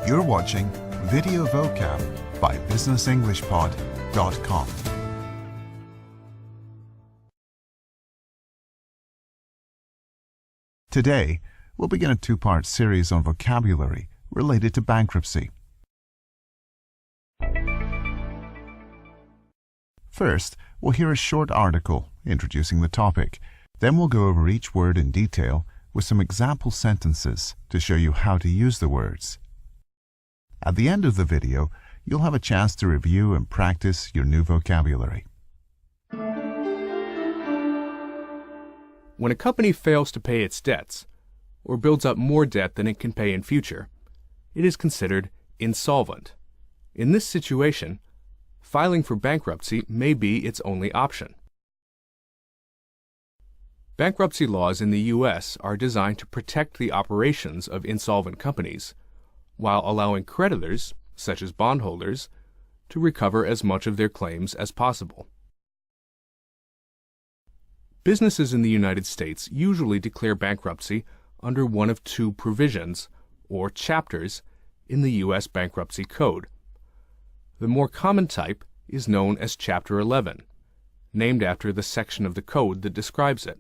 You're watching Video Vocab by BusinessEnglishPod.com. Today, we'll begin a two-part series on vocabulary related to bankruptcy. First, we'll hear a short article introducing the topic. Then we'll go over each word in detail with some example sentences to show you how to use the words. At the end of the video, you'll have a chance to review and practice your new vocabulary. When a company fails to pay its debts, or builds up more debt than it can pay in future, it is considered insolvent. In this situation, filing for bankruptcy may be its only option. Bankruptcy laws in the U.S. are designed to protect the operations of insolvent companies, while allowing creditors, such as bondholders, to recover as much of their claims as possible. Businesses in the United States usually declare bankruptcy under one of two provisions, or chapters, in the U.S. Bankruptcy Code. The more common type is known as Chapter 11, named after the section of the code that describes it.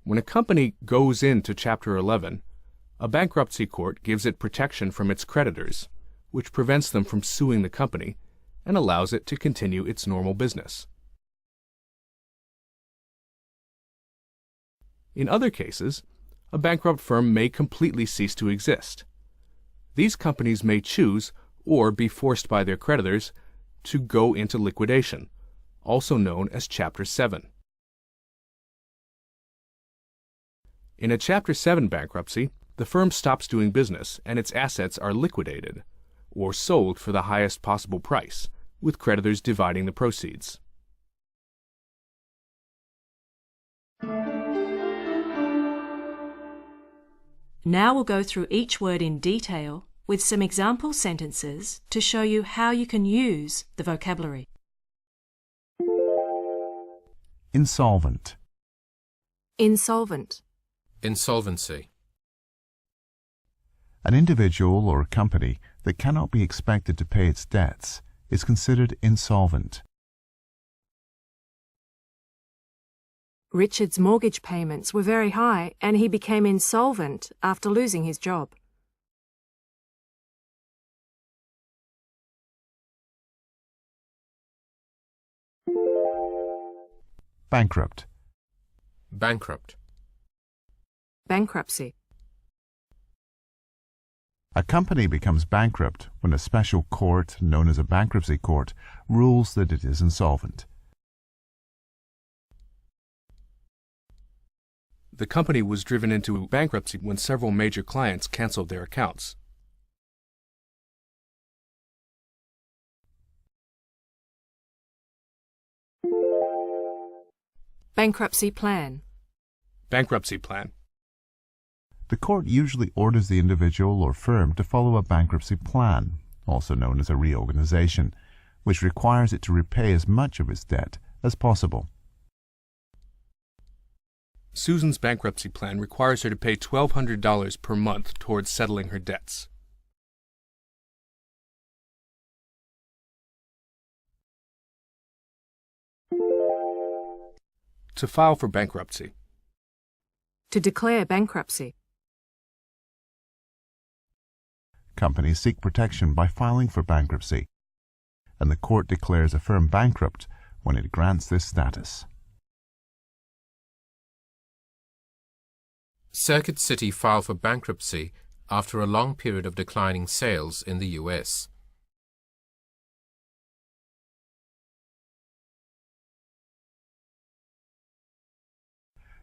When a company goes into Chapter 11, a bankruptcy court gives it protection from its creditors, which prevents them from suing the company and allows it to continue its normal business. In other cases, a bankrupt firm may completely cease to exist. These companies may choose or be forced by their creditors to go into liquidation, also known as Chapter 7. In a Chapter 7 bankruptcy, the firm stops doing business and its assets are liquidated, or sold for the highest possible price, with creditors dividing the proceeds. Now we'll go through each word in detail with some example sentences to show you how you can use the vocabulary. Insolvent. Insolvent. Insolvency. An individual or company that cannot be expected to pay its debts is considered insolvent. Richard's mortgage payments were very high and he became insolvent after losing his job. Bankrupt. Bankrupt. Bankruptcy. A company becomes bankrupt when a special court, known as a bankruptcy court, rules that it is insolvent. The company was driven into bankruptcy when several major clients canceled their accounts. Bankruptcy plan. Bankruptcy plan. The court usually orders the individual or firm to follow a bankruptcy plan, also known as a reorganization, which requires it to repay as much of its debt as possible. Susan's bankruptcy plan requires her to pay $1,200 per month towards settling her debts. To file for bankruptcy. To declare bankruptcy. Companies seek protection by filing for bankruptcy, and the court declares a firm bankrupt when it grants this status. Circuit City filed for bankruptcy after a long period of declining sales in the U.S.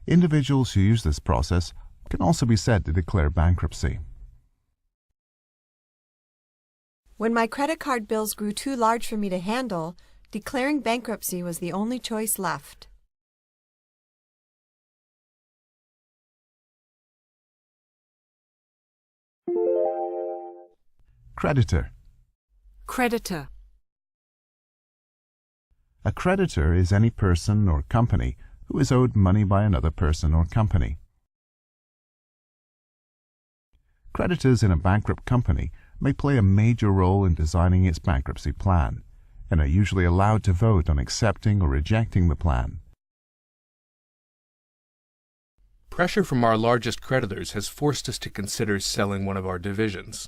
Individuals who use this process can also be said to declare bankruptcy. When my credit card bills grew too large for me to handle, declaring bankruptcy was the only choice left. Creditor. Creditor. A creditor is any person or company who is owed money by another person or company. Creditors in a bankrupt company may play a major role in designing its bankruptcy plan, and are usually allowed to vote on accepting or rejecting the plan. Pressure from our largest creditors has forced us to consider selling one of our divisions.